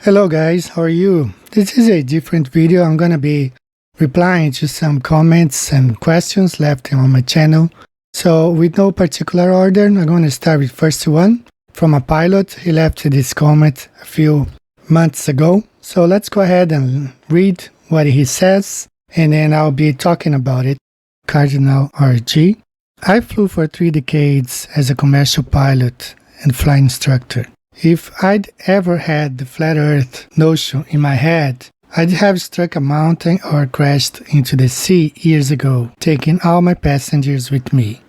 Hello guys, how are you? This is a different video. I'm gonna be replying to some comments and questions left on my channel. So with no particular order, I'm gonna start with first one from a pilot. He left this comment a few months ago. So let's go ahead and read what he says, and then I'll be talking about it. Cardinal RG. I flew for 3 decades as a commercial pilot and flight instructor. If I'd ever had the flat earth notion in my head, I'd have struck a mountain or crashed into the sea years ago, taking all my passengers with me.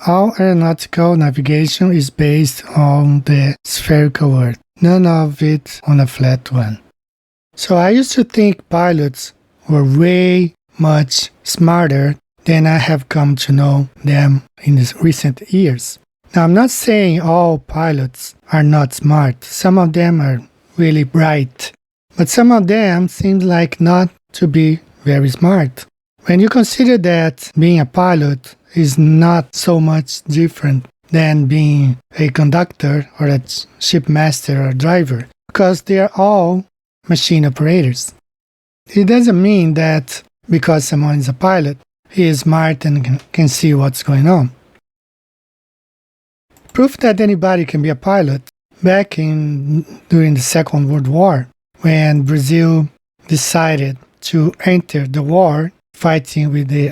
All aeronautical navigation is based on the spherical earth, none of it on a flat one. So I used to think pilots were way much smarter than I have come to know them in the recent years. Now, I'm not saying all pilots are not smart. Some of them are really bright, but some of them seem like not to be very smart. When you consider that being a pilot is not so much different than being a conductor or a shipmaster or driver, because they are all machine operators. It doesn't mean that because someone is a pilot, he is smart and can see what's going on. Proof that anybody can be a pilot. Back during the Second World War, when Brazil decided to enter the war fighting with the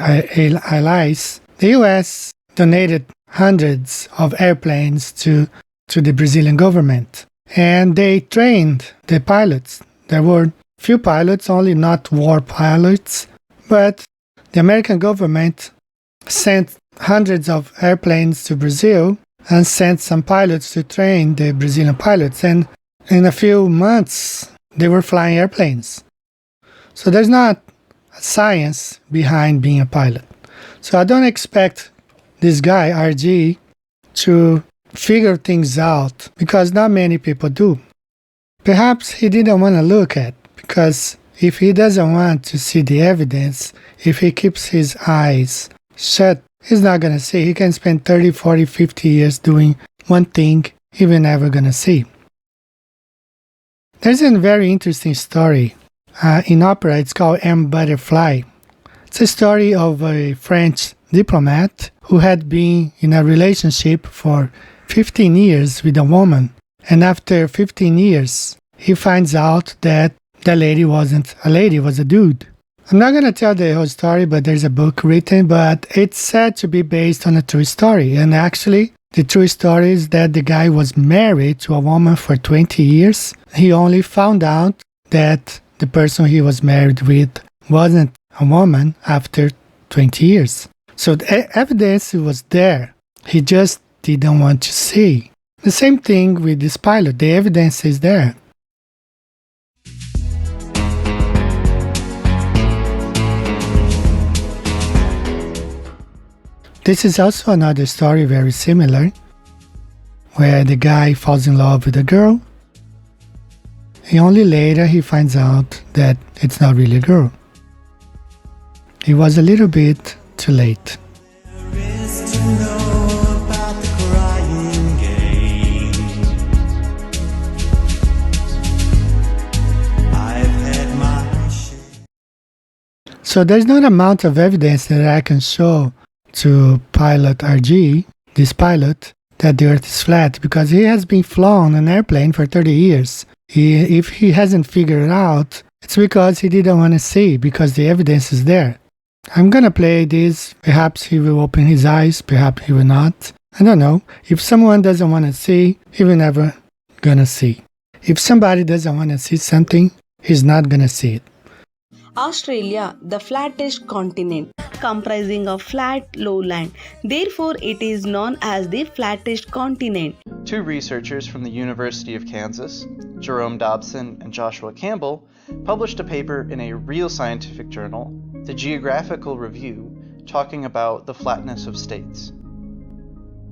Allies, the US donated hundreds of airplanes to the Brazilian government, and they trained the pilots. There were few pilots, only not war pilots, but the American government sent hundreds of airplanes to Brazil and sent some pilots to train the Brazilian pilots, and in a few months they were flying airplanes. So there's not a science behind being a pilot. So I don't expect this guy RG to figure things out, because not many people do. Perhaps he didn't want to look at, because if he doesn't want to see the evidence, if he keeps his eyes shut, he's not going to see. He can spend 30, 40, 50 years doing one thing he will never going to see. There's a very interesting story in opera. It's called M. Butterfly. It's a story of a French diplomat who had been in a relationship for 15 years with a woman. And after 15 years, he finds out that the lady wasn't a lady, was a dude. I'm not going to tell the whole story, but there's a book written, but it's said to be based on a true story. And actually, the true story is that the guy was married to a woman for 20 years. He only found out that the person he was married with wasn't a woman after 20 years. So the evidence was there. He just didn't want to see. The same thing with this pilot. The evidence is there. This is also another story very similar, where the guy falls in love with a girl, and only later he finds out that it's not really a girl. It was a little bit too late. So there's not an amount of evidence that I can show to pilot RG, this pilot, that the earth is flat, because he has been flown an airplane for 30 years. If he hasn't figured it out, it's because he didn't want to see, because the evidence is there. I'm gonna play this. Perhaps he will open his eyes, perhaps he will not. I don't know. If someone doesn't want to see, he will never gonna see. If somebody doesn't want to see something, he's not gonna see it. Australia, the flattest continent, comprising of flat lowland. Therefore, it is known as the flattest continent. 2 researchers from the University of Kansas, Jerome Dobson and Joshua Campbell, published a paper in a real scientific journal, the Geographical Review, talking about the flatness of states.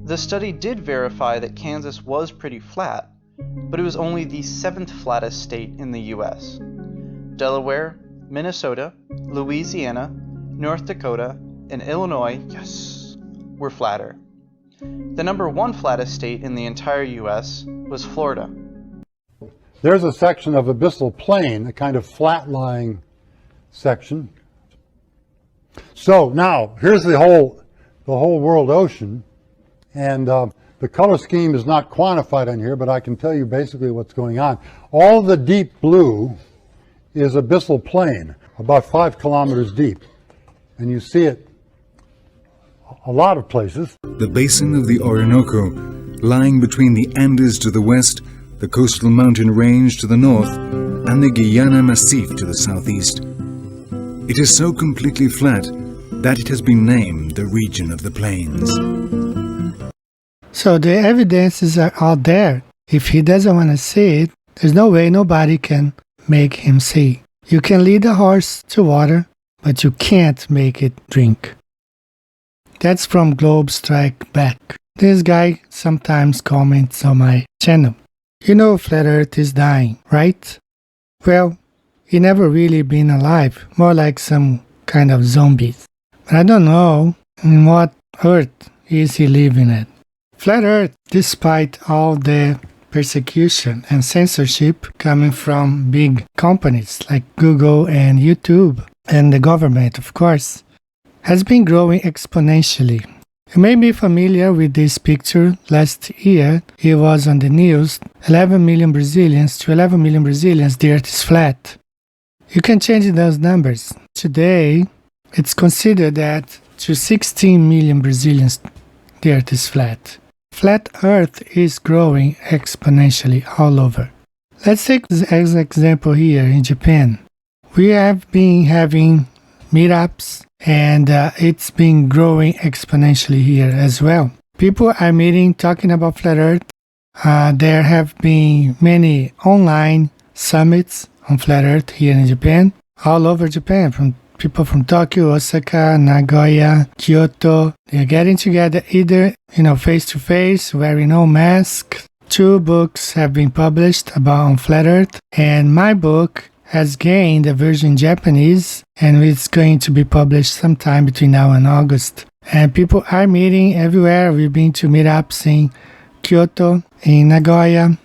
The study did verify that Kansas was pretty flat, but it was only the 7th flattest state in the US. Delaware, Minnesota, Louisiana, North Dakota, and Illinois, yes, were flatter. The number 1 flattest state in the entire US was Florida. There's a section of abyssal plain, a kind of flat-lying section. So now, here's the whole world ocean, and the color scheme is not quantified on here, but I can tell you basically what's going on. All the deep blue is abyssal plain, about 5 kilometers deep, and you see it a lot of places. The basin of the Orinoco, lying between the Andes to the west, the coastal mountain range to the north, and the Guiana Massif to the southeast. It is so completely flat that it has been named the region of the plains. So the evidences are out there. If he doesn't want to see it, there's no way nobody can make him see. You can lead a horse to water, but you can't make it drink. That's from Globe Strike Back. This guy sometimes comments on my channel. You know Flat Earth is dying, right? Well, he never really been alive, more like some kind of zombies. But I don't know in what Earth is he living at. Flat Earth, despite all the persecution and censorship coming from big companies like Google and YouTube, and the government, of course, has been growing exponentially. You may be familiar with this picture. Last year, it was on the news, 11 million Brazilians, the Earth is flat. You can change those numbers. Today, it's considered that to 16 million Brazilians, the Earth is flat. Flat Earth is growing exponentially all over. Let's take as an example here in Japan. We have been having meetups, and it's been growing exponentially here as well. People are meeting, talking about Flat Earth. There have been many online summits on Flat Earth here in Japan, all over Japan, from people from Tokyo, Osaka, Nagoya, Kyoto. They're getting together either, face to face, wearing no mask. 2 books have been published about Flat Earth, and my book has gained a version in Japanese, and it's going to be published sometime between now and August. And people are meeting everywhere. We've been to meetups in Kyoto, in Nagoya.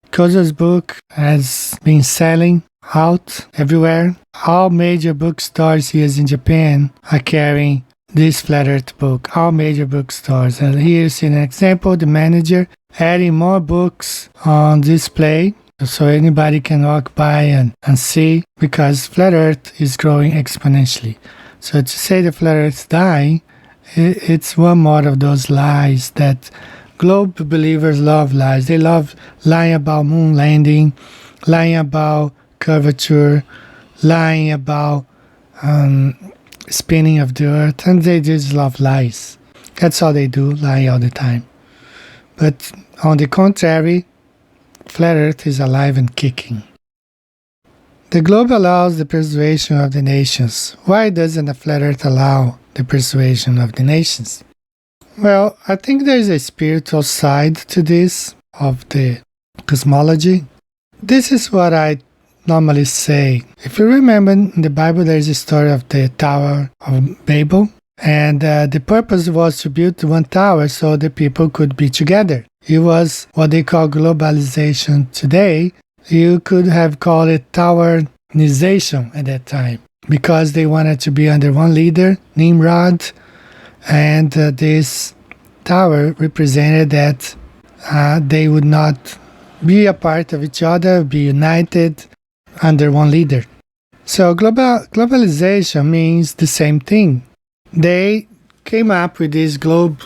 Kozo's book has been selling out everywhere. All major bookstores here in Japan are carrying this Flat Earth book. All major bookstores. And here's an example, the manager adding more books on display, so anybody can walk by and see, because Flat Earth is growing exponentially. So to say the Flat Earth is dying, it's one more of those lies that globe believers love. Lies. They love lying about moon landing, lying about curvature, lying about spinning of the Earth, and they just love lies. That's all they do, lie all the time. But on the contrary, Flat Earth is alive and kicking. The globe allows the persuasion of the nations. Why doesn't the Flat Earth allow the persuasion of the nations? Well, I think there is a spiritual side to this, of the cosmology. This is what I normally say. If you remember, in the Bible there is a story of the Tower of Babel, and the purpose was to build one tower so the people could be together. It was what they call globalization today. You could have called it Towernization at that time, because they wanted to be under one leader, Nimrod, and this tower represented that they would not be a part of each other, be united under one leader. So globalization means the same thing. They came up with this globe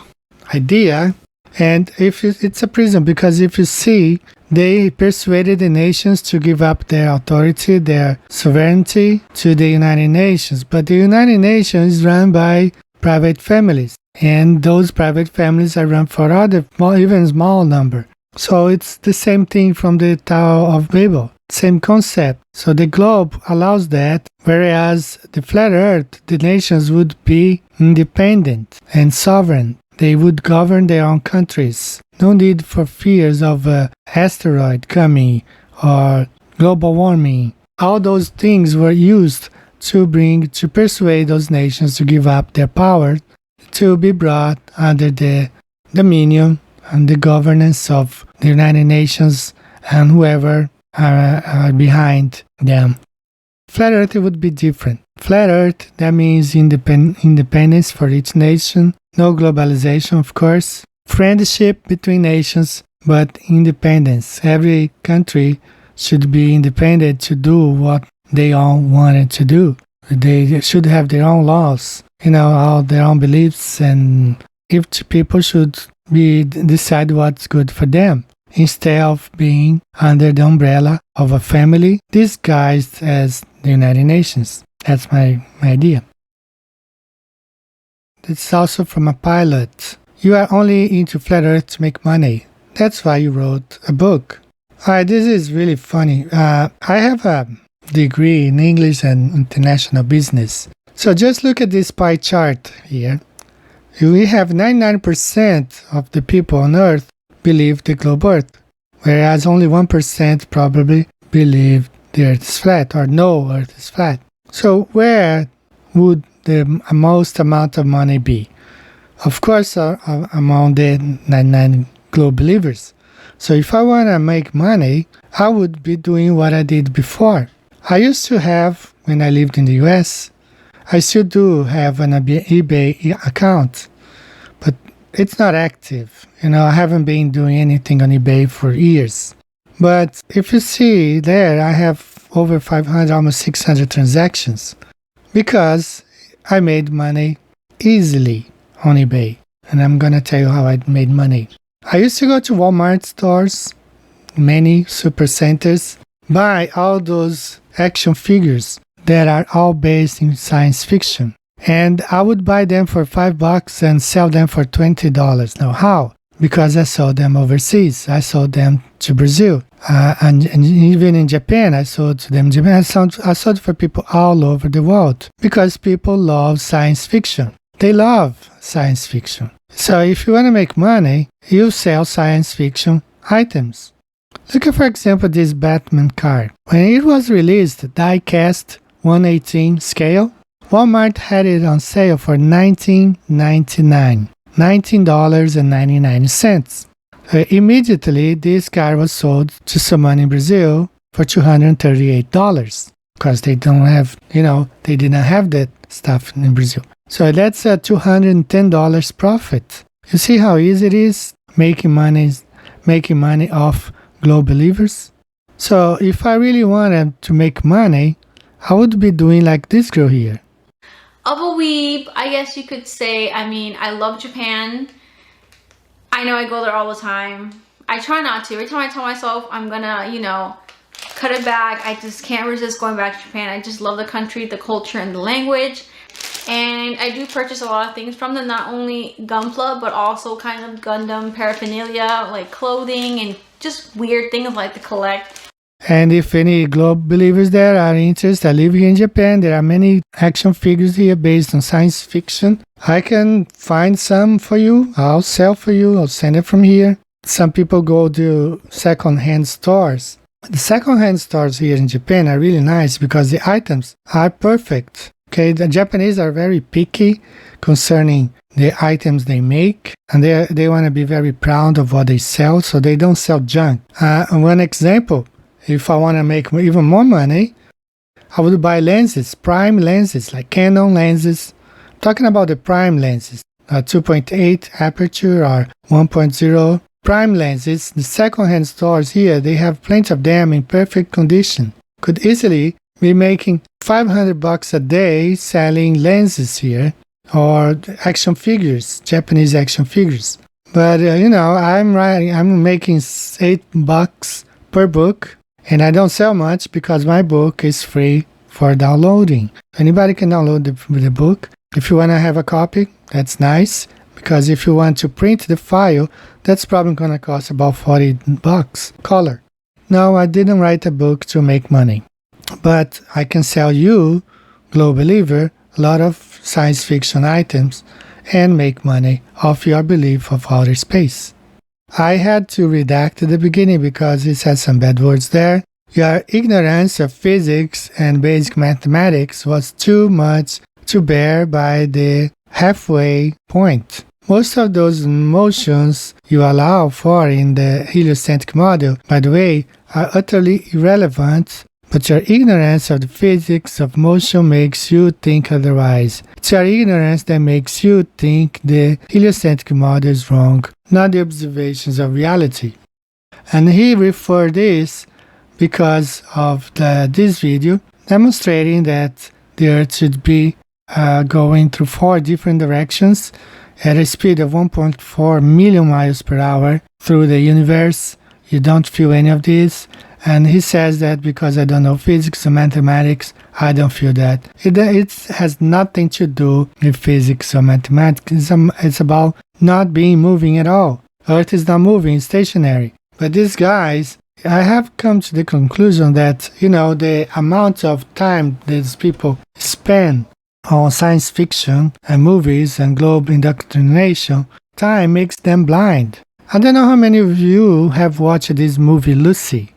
idea, and it's a prism, because if you see, they persuaded the nations to give up their authority, their sovereignty to the United Nations. But the United Nations is run by private families, and those private families are run for other, even small number. So it's the same thing from the Tower of Babel, same concept. So the globe allows that, whereas the Flat Earth, the nations would be independent and sovereign. They would govern their own countries. No need for fears of an asteroid coming or global warming. All those things were used to persuade those nations to give up their power, to be brought under the dominion and the governance of the United Nations and whoever are behind them. Flat Earth would be different. Flat Earth, that means independence for each nation, no globalization, of course, friendship between nations, but independence. Every country should be independent to do what they all wanted to do. They should have their own laws, all their own beliefs, and each people should decide what's good for them, instead of being under the umbrella of a family disguised as the United Nations. That's my idea. It's also from a pilot. You are only into Flat Earth to make money. That's why you wrote a book. This is really funny. I have a degree in English and international business. So just look at this pie chart here. We have 99% of the people on Earth believe the globe Earth, whereas only 1% probably believe the Earth is flat or know Earth is flat. So where would the most amount of money be? Of course, among the 99 globe believers. So if I want to make money, I would be doing what I did before. I used to have, when I lived in the US, I still do have an eBay account, but it's not active. I haven't been doing anything on eBay for years. But if you see there, I have over 500, almost 600 transactions because I made money easily on eBay. And I'm going to tell you how I made money. I used to go to Walmart stores, many super centers, buy all those action figures that are all based in science fiction. And I would buy them for $5 and sell them for $20. Now, how? Because I sold them overseas. I sold them to Brazil. And even in Japan, I sold to them. I sold for people all over the world because people love science fiction. They love science fiction. So if you want to make money, you sell science fiction items. Look at, for example, this Batman car. When it was released, die-cast 1/18 scale, Walmart had it on sale for $19.99. $19.99. Immediately, this car was sold to someone in Brazil for $238 because they don't have, they didn't have that stuff in Brazil. So that's a $210 profit. You see how easy it is making money off globe believers? So if I really wanted to make money, I would be doing like this girl here. Of a weeb, I guess you could say. I love Japan. I know I go there all the time. I try not to. Every time I tell myself I'm gonna, cut it back, I just can't resist going back to Japan. I just love the country, the culture, and the language. And I do purchase a lot of things from them, not only Gunpla, but also kind of Gundam paraphernalia, like clothing and just weird things like to collect. And if any globe believers there are interested, living in Japan, there are many action figures here based on science fiction. I can find some for you. I'll sell for you. I'll send it from here. Some people go to second-hand stores. The second-hand stores here in Japan are really nice because the items are perfect. Okay, the Japanese are very picky concerning the items they make, and they want to be very proud of what they sell, so they don't sell junk. One example, if I want to make even more money, I would buy lenses, prime lenses, like Canon lenses. I'm talking about the prime lenses, 2.8 aperture or 1.0 prime lenses. The second-hand stores here, they have plenty of them in perfect condition. Could easily be making $500 a day selling lenses here, or action figures, Japanese action figures. But I'm making $8 per book, and I don't sell much because my book is free for downloading. Anybody can download the book. If you want to have a copy, that's nice, because if you want to print the file, that's probably going to cost about $40 color. No, I didn't write a book to make money. But I can sell you, Globe Believer, a lot of science fiction items and make money off your belief of outer space. I had to redact at the beginning because it had some bad words there. Your ignorance of physics and basic mathematics was too much to bear by the halfway point. Most of those motions you allow for in the heliocentric model, by the way, are utterly irrelevant, but your ignorance of the physics of motion makes you think otherwise. It's your ignorance that makes you think the heliocentric model is wrong, not the observations of reality. And he referred this because of this video demonstrating that the Earth should be going through 4 different directions at a speed of 1.4 million miles per hour through the universe. You don't feel any of this. And he says that because I don't know physics or mathematics, I don't feel that. It has nothing to do with physics or mathematics. It's about not being moving at all. Earth is not moving, it's stationary. But these guys, I have come to the conclusion that, the amount of time these people spend on science fiction and movies and global indoctrination, time makes them blind. I don't know how many of you have watched this movie Lucy.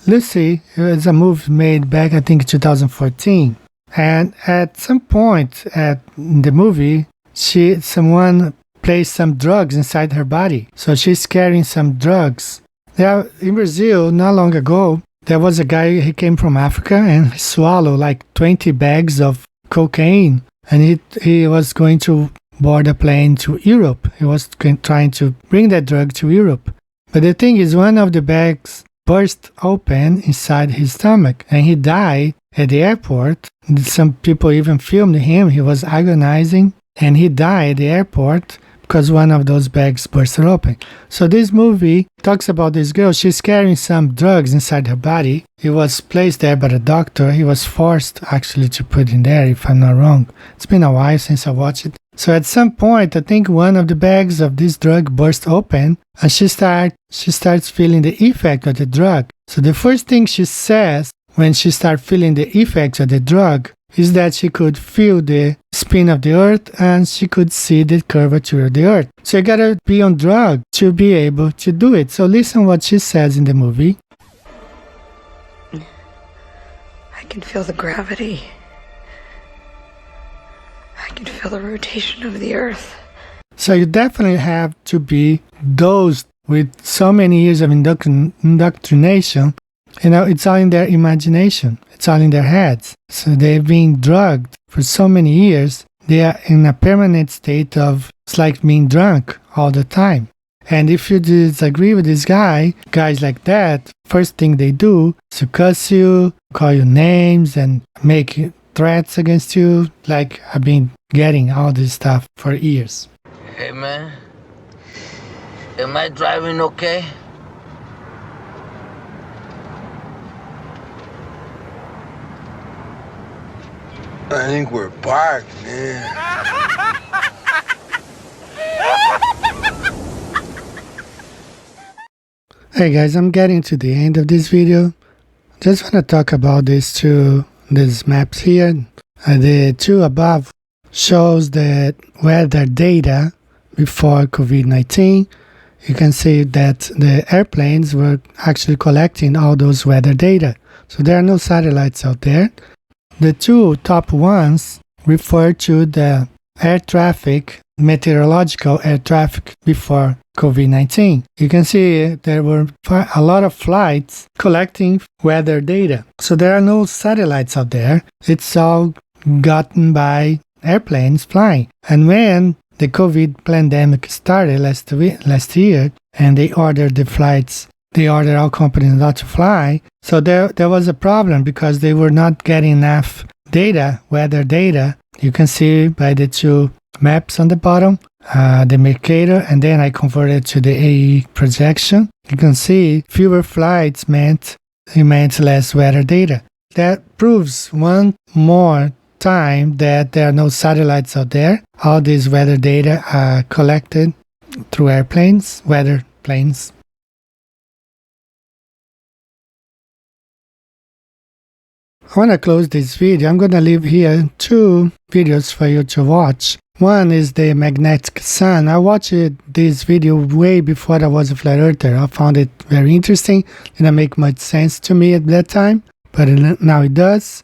Lucy is a movie made back, I think, 2014. And at some point in the movie, someone placed some drugs inside her body. So she's carrying some drugs. In Brazil, not long ago, there was a guy, he came from Africa and he swallowed like 20 bags of cocaine. And he was going to board a plane to Europe. He was trying to bring that drug to Europe. But the thing is, one of the bags burst open inside his stomach and he died at the airport. Some people even filmed him. He was agonizing and he died at the airport because one of those bags bursted open. So this movie talks about this girl. She's carrying some drugs inside her body. It was placed there by the doctor. He was forced actually to put in there, if I'm not wrong. It's been a while since I watched it. So at some point, I think one of the bags of this drug burst open and she starts feeling the effect of the drug. So the first thing she says when she starts feeling the effects of the drug is that she could feel the spin of the earth and she could see the curvature of the earth. So you gotta be on drug to be able to do it. So listen what she says in the movie. I can feel the gravity. I can feel the rotation of the earth. So you definitely have to be dosed with so many years of indoctrination. It's all in their imagination. It's all in their heads. So they've been drugged for so many years. They are in a permanent state of, it's like being drunk all the time. And if you disagree with this guys like that, first thing they do is to cuss you, call you names, and make threats against you. Like I've been getting all this stuff for years. Hey man, am I driving okay? I think we're parked, man. Hey guys, I'm getting to the end of this video. Just want to talk about these maps here. The two above shows the weather data before COVID-19. You can see that the airplanes were actually collecting all those weather data. So there are no satellites out there. The two top ones refer to the air traffic, meteorological air traffic before COVID-19. You can see there were a lot of flights collecting weather data. So there are no satellites out there. It's all gotten by airplanes flying. And when the COVID pandemic started last year, and they ordered the flights, they ordered all companies not to fly. So there was a problem because they were not getting enough data, weather data. You can see by the two maps on the bottom, the Mercator, and then I converted to the AE projection. You can see fewer flights meant less weather data. That proves one more time that there are no satellites out there. All these weather data are collected through airplanes, weather planes. I want to close this video. I'm going to leave here two videos for you to watch. One is the magnetic sun. I watched this video way before I was a flat earther. I found it very interesting. It didn't make much sense to me at that time, but now it does.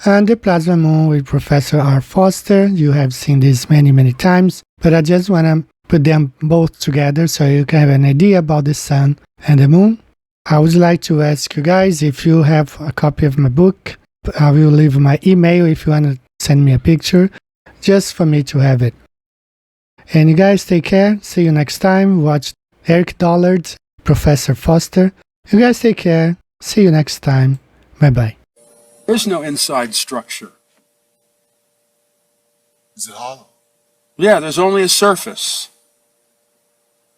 And the plasma moon with Professor R. Foster. You have seen this many times, but I just want to put them both together so you can have an idea about the sun and the moon. I would like to ask you guys if you have a copy of my book. I will leave my email if you want to send me a picture, just for me to have it. And you guys take care. See you next time. Watch Eric Dollard, Professor Foster. You guys take care. See you next time. Bye-bye. There's no inside structure. Is it hollow? Yeah, there's only a surface.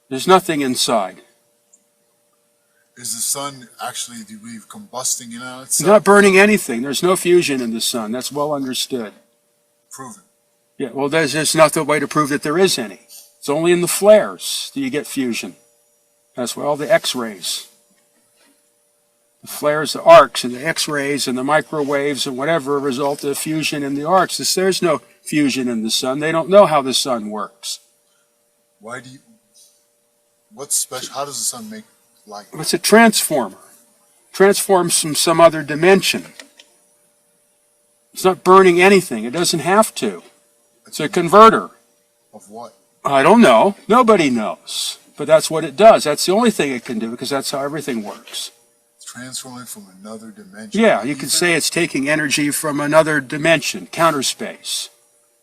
There's nothing inside. Is the sun actually, do you believe, combusting in on It's itself? not burning anything. There's no fusion in the sun. That's well understood. Proven. Yeah, well, there's not the way to prove that there is any. It's only in the flares that you get fusion. That's where all the X-rays. The flares, the arcs, and the X-rays, and the microwaves, and whatever result of fusion in the arcs. There's no fusion in the sun. They don't know how the sun works. Why do you, what's special, how does the sun make light? It's a transformer. Transforms from some other dimension. It's not burning anything. It doesn't have to. It's a converter. Of what? I don't know. Nobody knows. But that's what it does. That's the only thing it can do, because that's how everything works. It's transforming from another dimension. Yeah, you could say it's taking energy from another dimension, counter space.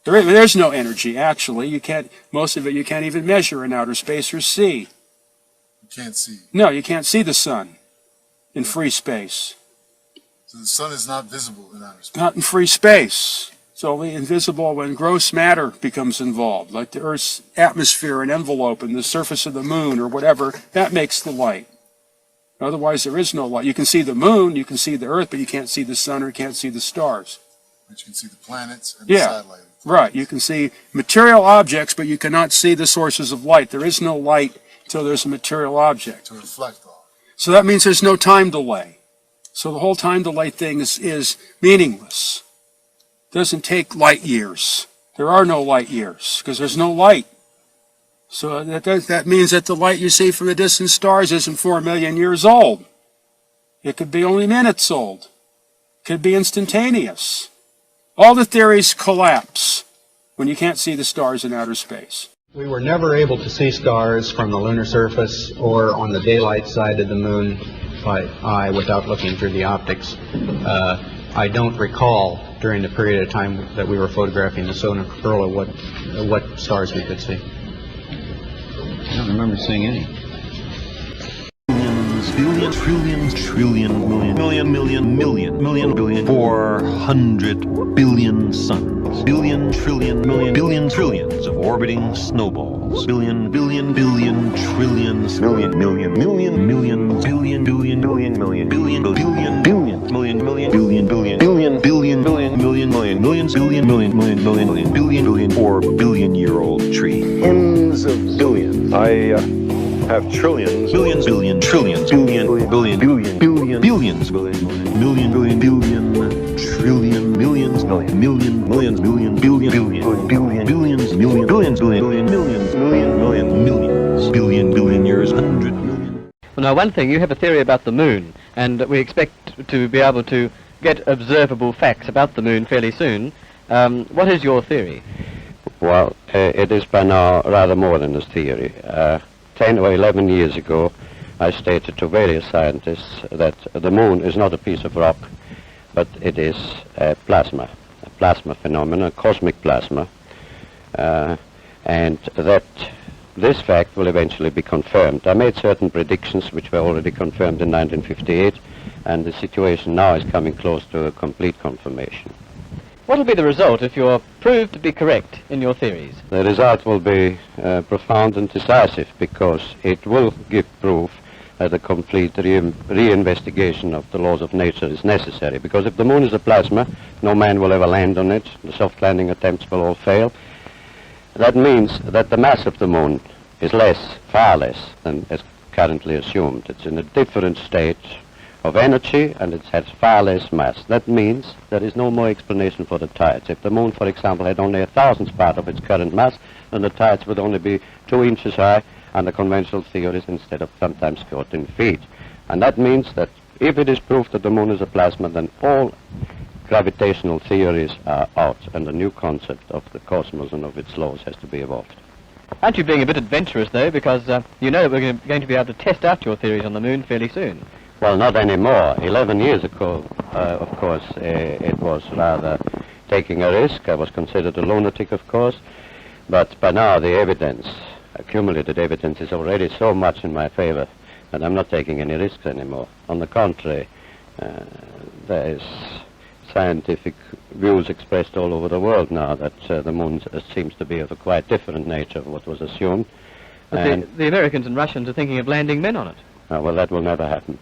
There's no energy, actually. You can't, most of it you can't even measure in outer space or see. You can't see. No, you can't see the sun in free space. So the sun is not visible in outer space. Not in free space. It's only invisible when gross matter becomes involved, like the Earth's atmosphere and envelope and the surface of the moon or whatever. That makes the light. Otherwise, there is no light. You can see the moon, you can see the Earth, but you can't see the sun or you can't see the stars. But you can see the planets and the Yeah, satellite. right. You can see material objects, but you cannot see the sources of light. There is no light until there's a material object. To reflect off. So that means there's no time delay. So the whole time delay thing is meaningless. It doesn't take light years. There are no light years because there's no light. So that means that the light you see from the distant stars isn't 4 million years old. It could be only minutes old. It could be instantaneous. All the theories collapse when you can't see the stars in outer space. We were never able to see stars from the lunar surface or on the daylight side of the moon by eye without looking through the optics. I don't recall during the period of time that we were photographing the solar corona what stars we could see. I don't remember seeing any. Billions, trillions, trillion, million, 400 billion suns. Billion, trillion, billion, trillions of orbiting snowballs. Billion, trillions, million, billion, million, billion, 4 billion-year-old tree. Tens of billions. I have trillions, billions, trillions, billions, trillion, millions, millions, billion years, 100 million. Well, now, one thing, you have a theory about the moon, and we expect to be able to get observable facts about the moon fairly soon. What is your theory? Well, it is by now rather more than a theory. 10 or 11 years ago, I stated to various scientists that the moon is not a piece of rock, but it is a plasma phenomenon, a cosmic plasma, and that this fact will eventually be confirmed. I made certain predictions which were already confirmed in 1958, and the situation now is coming close to a complete confirmation. What will be the result if you're proved to be correct in your theories? The result will be profound and decisive, because it will give proof that a complete reinvestigation of the laws of nature is necessary. Because if the moon is a plasma, no man will ever land on it. The soft landing attempts will all fail. That means that the mass of the moon is far less than is currently assumed. It's in a different state of energy, and it has far less mass. That means there is no more explanation for the tides. If the moon, for example, had only 1,000th part of its current mass, then the tides would only be 2 inches high under conventional theories instead of sometimes 14 feet. And that means that if it is proved that the moon is a plasma, then all gravitational theories are out, and a new concept of the cosmos and of its laws has to be evolved. Aren't you being a bit adventurous, though, because you know that we're going to be able to test out your theories on the moon fairly soon? Well, not anymore. 11 years ago, of course, it was rather taking a risk. I was considered a lunatic, of course. But by now, the evidence, accumulated evidence, is already so much in my favor that I'm not taking any risks anymore. On the contrary, there is scientific views expressed all over the world now that the moon seems to be of a quite different nature of what was assumed. But the Americans and Russians are thinking of landing men on it. Well, that will never happen.